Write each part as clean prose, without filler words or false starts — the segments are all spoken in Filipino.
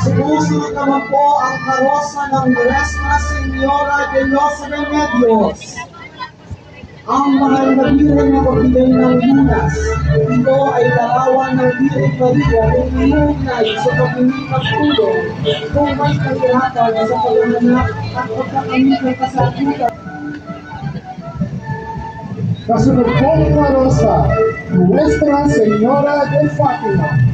Sumusunod naman po ang karosa ng Nuestra Señora de los Remedios. Ang mahal na Birhen na pagbigay ng lunas. Ito ay larawan ng Birhen Maria na iniugnay sa pagpilipat tulong kung may kahirapan sa paglamanap at pagkakamit ng kasakitan. Kasunod pong karosa, Nuestra Señora de Fatima.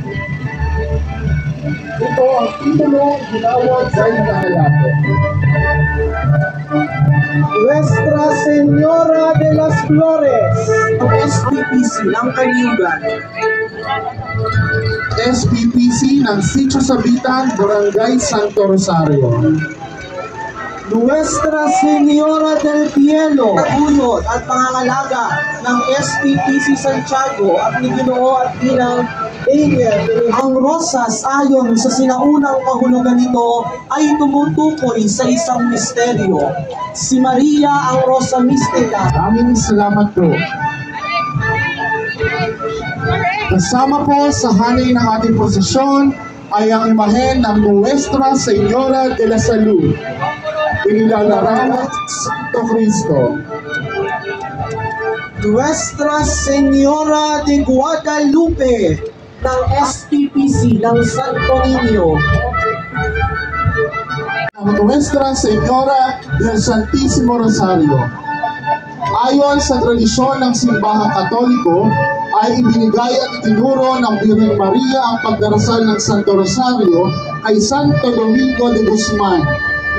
Ito ang titulong ginawag sa ikalalapit. Nuestra Señora de las Flores, ang SPPC ng Kaliugan. SPPC ng Sitio Sabitan, Barangay Santo Rosario. Nuestra Señora del Cielo, unod at pangangalaga ng SPPC Santiago at ni Ginoo at Inang Daniel. Ang rosas ayon sa sinaunang kahulugan nito ay tumutukoy sa isang misteryo. Si Maria ang Rosa Mistica. Maraming salamat po. Kasama po sa hanay ng ating prosesyon ay ang imahen ng Nuestra Señora de la Salud. Inilalarawan sa Santo Cristo. Nuestra Señora de Guadalupe ng SPPC ng Santo Niño. Ang Nuestra Señora del Santísimo Rosario. Ayon sa tradisyon ng simbahang Katoliko, ay ibinigay at itinuro ng Birhen Maria ang pagdarasal ng Santo Rosario kay Santo Domingo de Guzman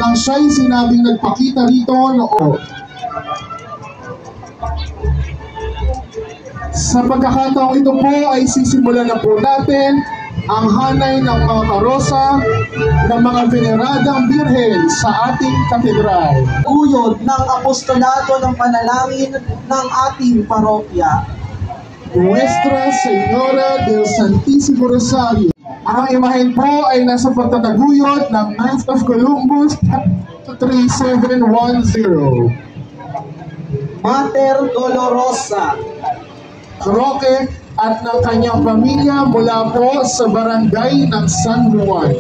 nang siya'y sinabing nagpakita rito noon. Sa pagkakataong ito po ay sisimulan na po natin ang hanay ng mga karosa ng mga veneradang birhen sa ating katedral. Uyod ng apostolado ng panalangin ng ating parokya. Nuestra Señora del Santísimo Rosario. Ang imahen po ay nasa pagtataguyod ng Knights of Columbus 3710. Mater Dolorosa Roque at ng kanyang pamilya mula po sa barangay ng San Juan.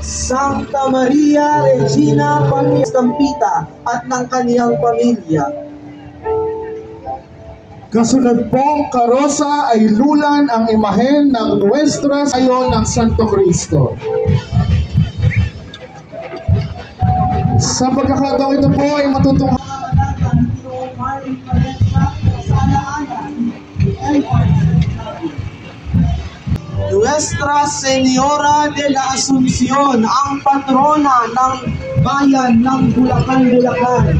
Santa Maria Regina Pangestampita at ng kaniyang pamilya. Kasunod pong karosa ay lulan ang imahen ng Nuestra ayon ng Santo Cristo. Sa pagkakataong ito po ay matutunghayan Nuestra Señora de la Asuncion, ang patrona ng bayan ng Bulacan, Bulacan.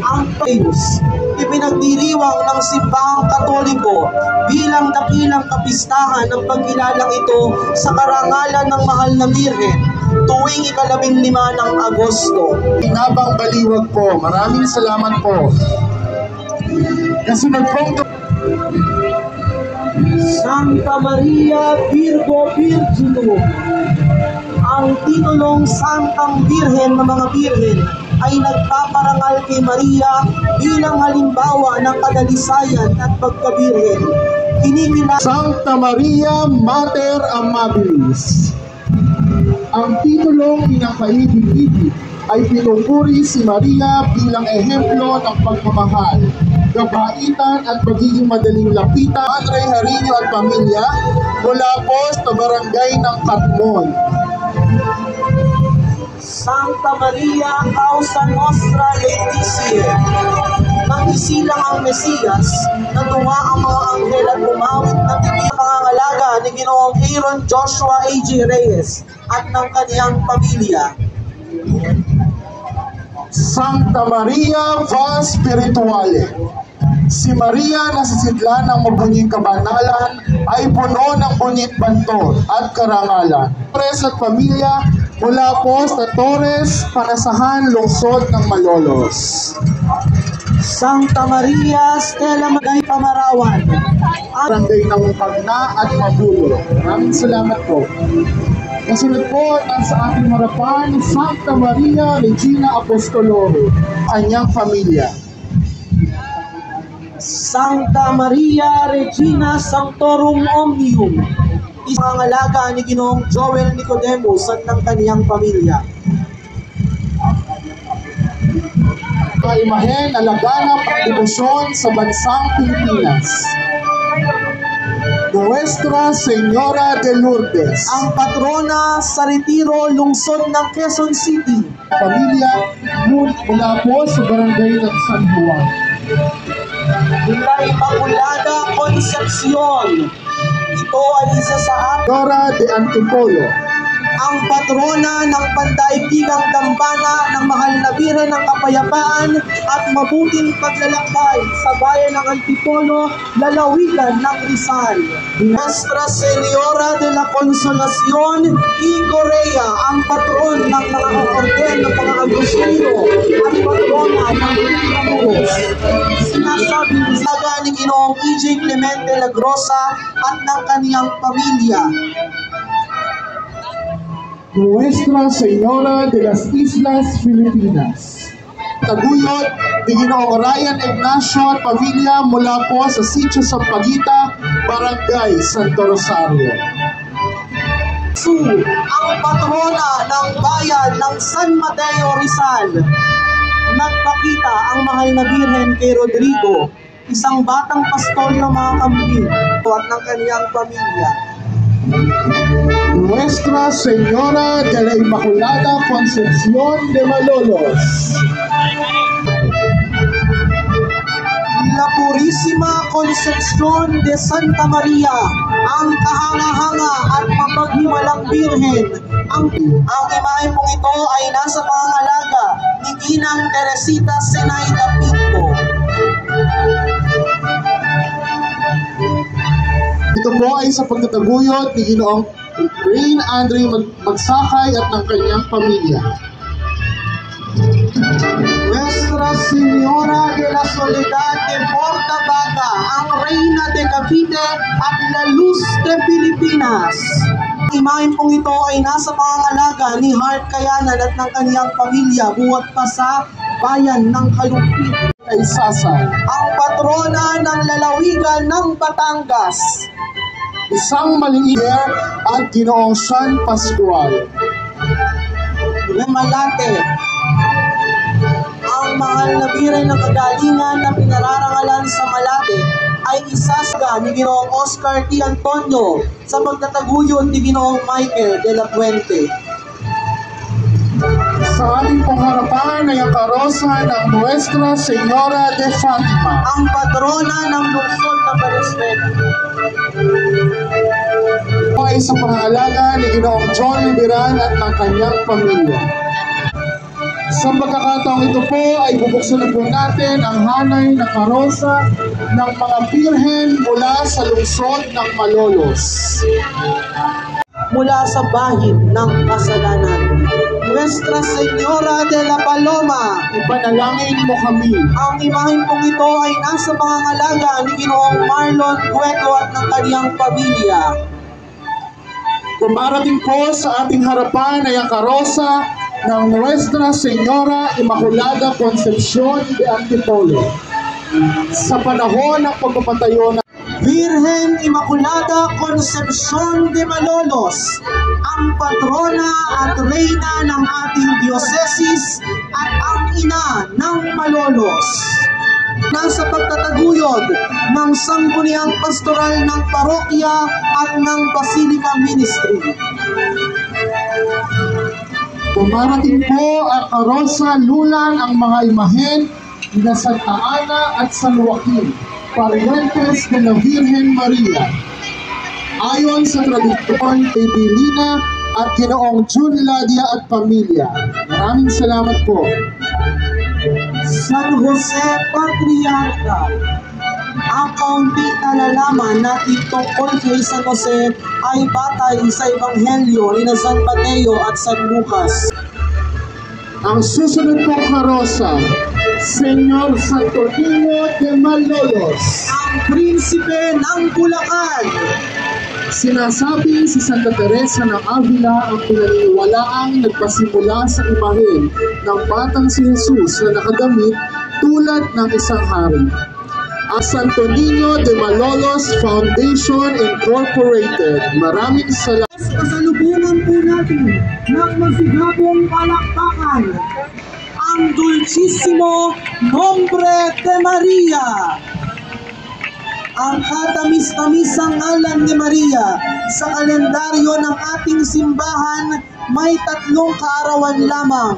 Ang Pius, ipinagdiriwang ng simbahang Katoliko bilang dakilang kapistahan ng pagkilalang ito sa karangalan ng mahal na Birhen tuwing ika-15 ng Agosto. Inabang Baliwag po, maraming salamat po. Kasunod po, Santa Maria Virgo Virginum. Ang titulong Santang Birhen ng mga Birhen ay nagpaparangal kay Maria bilang halimbawa ng kadalisayan at pagkabirhen. Santa Maria Mater Amabilis. Ang titulong pinakaibig-ibig ay pinupuri si Maria bilang ehemplo ng pagmamahal, kabaitan at pagiging madaling lapitan. Padre Harino at pamilya mula po sa barangay ng Katmon. Santa Maria Causa Nostra Laetitia. Nang isilang ang Mesiyas, natuwa ang mga anghel at umawit ng tigil pangangalaga ni Ginoong Aaron Joshua A.J. Reyes at ng kaniyang pamilya. Santa Maria Va Spirituale. Si Maria na sa sidlan ng mabunying kabanalan ay puno ng bunit banton at karangalan. Torres at pamilya mula po sa Torres, Panasahan, lungsod ng Malolos. Santa Maria Stella Magay Pamarawan. Barangay ng Pagna at Mabulo. Maraming salamat po. Kasunod po sa ating harapan, Santa Maria Regina Apostolorum, kanyang pamilya. Santa Maria Regina Sanctorum Omnium. Isang alaga ni Ginoong Joel Nicodemus at ng kaniyang pamilya. Kaimahen na laganap ang debosyon sa bansang Pilipinas. Nuestra Señora de Lourdes. Ang patrona sa Retiro, lungsod ng Quezon City. Pamilya mula po sa barangay ng San Juan. Mula Immaculada Concepcion. Ito ay isa sa Señora de Antipolo. ang patrona ng pandaigdigang dambana ng mahal na Birhen ng Kapayapaan at mabuting paglalakbay sa bayan ng Antipolo, lalawigan ng Rizal. Nuestra Señora de la Consolacion y Correa, ang patron ng mga orden ng mga Agustino at patrona ng Pilipinos. Sinasabi ni Ginoong E.J. Clemente Lagrosa at ng kaniyang pamilya. Nuestra Señora de las Islas Filipinas. Taguyod ni Ginoong Ryan Ignacio at pamilya mula po sa Sitio Sampaguita, Barangay Santo Rosario. Ang patrona ng bayan ng San Mateo, Rizal. Nagpakita ang mahal na Birhen kay Rodrigo, isang batang pastol ng mga kambing at ng kaniyang pamilya. Nuestra Señora de la Inmaculada Concepción de Malolos. La Purísima Concepción de Santa Maria, ang kahanga-hanga at mapaghimalang Birhen. Ang imahe pong ito ay nasa pangangalaga ni Ginang Teresita Zenaida Pinto. Ito po ay sa pagtataguyod ni Ginoong Rain Andre Magsakay at ng kanyang pamilya. Nuestra Señora de la Soledad de Portabaga, ang Reina de Cavite at La Luz de Pilipinas. Imahin pong ito ay nasa pangangalaga ni Hart Kayanan at ng kaniyang pamilya buhat pa sa bayan ng Kalumpit. Ay Sasay. Ang patrona ng lalawigan ng Batangas. Isang maliit at Ginoong San Pascual. Malate. Ang mahal na Birhen ng kagalingan na pinararangalan sa Malate ay isasga ni Ginoong Oscar T. Antonio sa pagtataguyod ni Ginoong Michael de la Puente. Sa ating pangharapan ay ang karosa ng Nuestra Señora de Fatima. Ang patrona ng lungsod ng Barisbeta. ay sa pangangalaga ni Ginoong John Liberan at ng kanyang pamilya. Sa pagkakataong ito po ay bubuksan na po natin ang hanay na karosa ng mga birhen mula sa lungsod ng Malolos. Mula sa bahid ng kasalanan, Nuestra Señora de la Paloma, Ipanalangin mo kami. ang imahen pong ito ay nasa pangangalaga ni Ginoong Marlon Cueto at ng kanyang pamilya. Dumarating po sa ating harapan ay ang karosa ng Nuestra Señora Immaculada Concepcion de Antipolo. Sa panahon ng pagpapatayo ng Virgen Immaculada Concepcion de Malolos, ang patrona at reyna ng ating diocesis at ang ina ng Malolos. Nasa pagtataguyod ng sangguniang pastoral ng parokya at ng Basilica Ministry. Dumarating po ang karosa lulan ang mga imahen na Santa Ana at San Joaquin, parientes de la Virgen Maria. Ayon sa tradisyon kay Bilina at Ginoong Jun Ladia at pamilya. Maraming salamat po. San Jose Patriarca. Ang kaunting nalalaman natin tungkol kay San Jose ay batay sa Ebanghelyo ni San Mateo at San Lucas. Ang susunod pong karosa, Senyor Santo Niño de Malolos. Ang prinsipe ng Bulacan. Sinasabi si Santa Teresa ng Avila ang pinaniniwalaang nagpasimula sa imahen ng batang si Jesus na nakadamit tulad ng isang hari. Ang Santo Niño de Malolos Foundation Incorporated. Maraming salamat. Kasalubungan po natin ng masigabong palakpakan ang Dulcissimo Nombre de Maria. Ang katamis-tamisang ngalan ni Maria sa kalendaryo ng ating simbahan may 3 kaarawan lamang.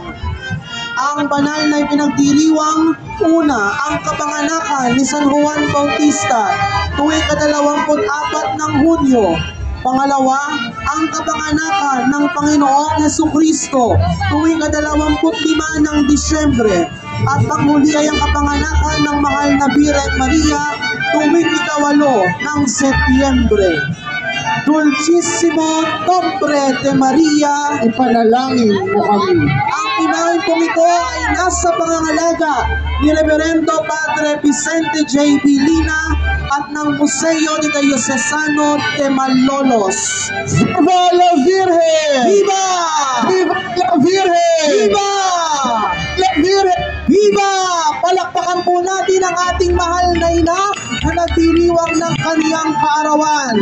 Ang banal na ipinagdiriwang, una, ang kapanganakan ni San Juan Bautista tuwing 24 ng Hunyo. Pangalawa, ang kapanganakan ng Panginoong Jesucristo tuwing 25 ng Disyembre. At panghuli ay ang kapanganakan ng mahal na Birhen Maria tuwing 8 ng Setyembre. Dulcissimo Nombre de Maria, Ipanalangin mo kami. ang imahen pong ito ay nasa pangangalaga ni Reverendo Padre Vicente J. Bilina at ng Museo de Diocesano de Malolos. Viva la Virgen! Viva! Viva la Virgen! Viva! La Virgen! Viva! Palakpakan po natin ang ating mahal na ina na nagdiriwang ng kaniyang kaarawan.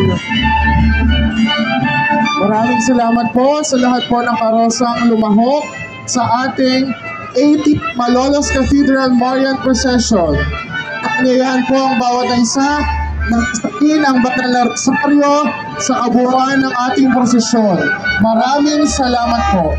Maraming salamat po sa lahat po ng karosang lumahok sa ating 80th Malolos Cathedral Marian Procession. At ngayon po ang bawat isa ng sakin ang banal na rosaryo sa kabuuan ng ating prosesyon. Maraming salamat po.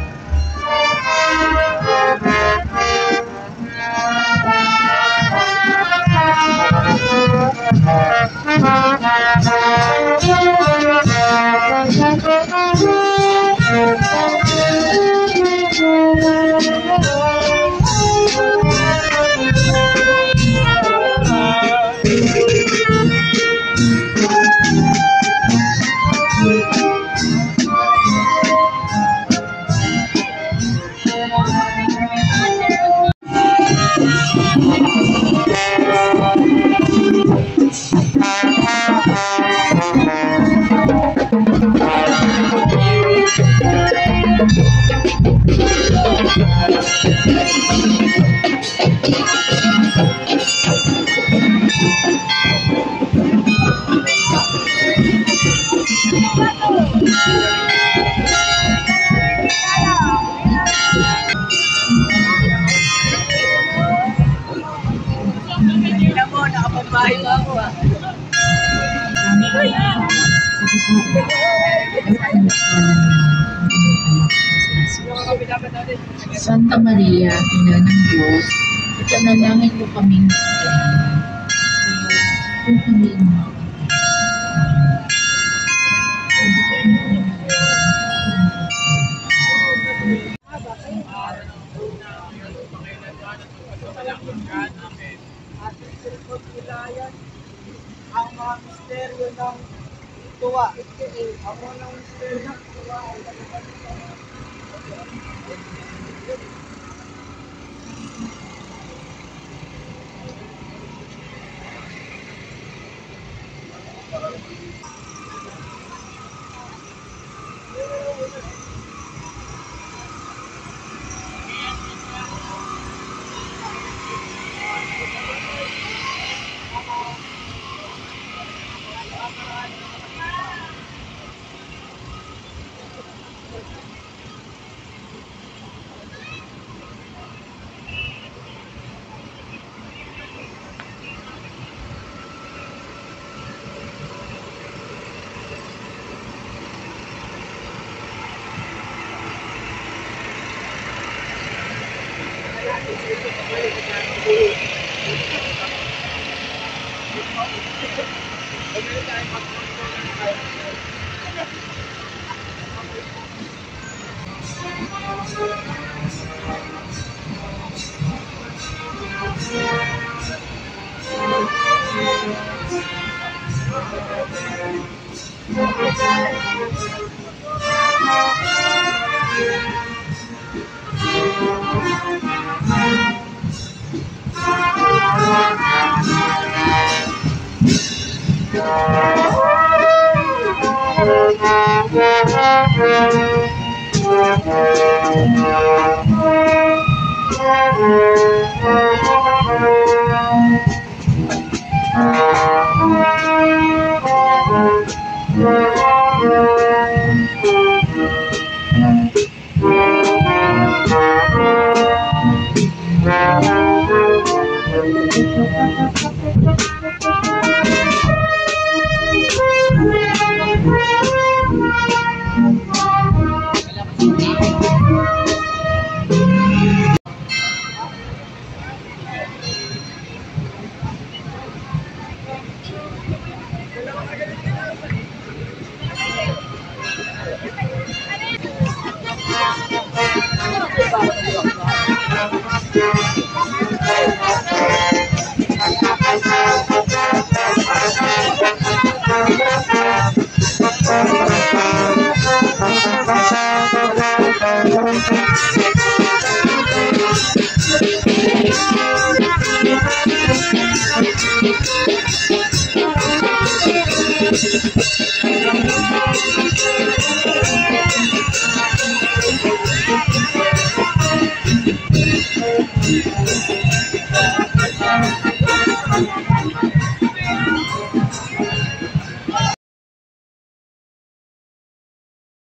Santa Maria, Ina ng Diyos, ipanalangin mo kaming kung kami ng tuwa. Ako ng spirit ng tuwa.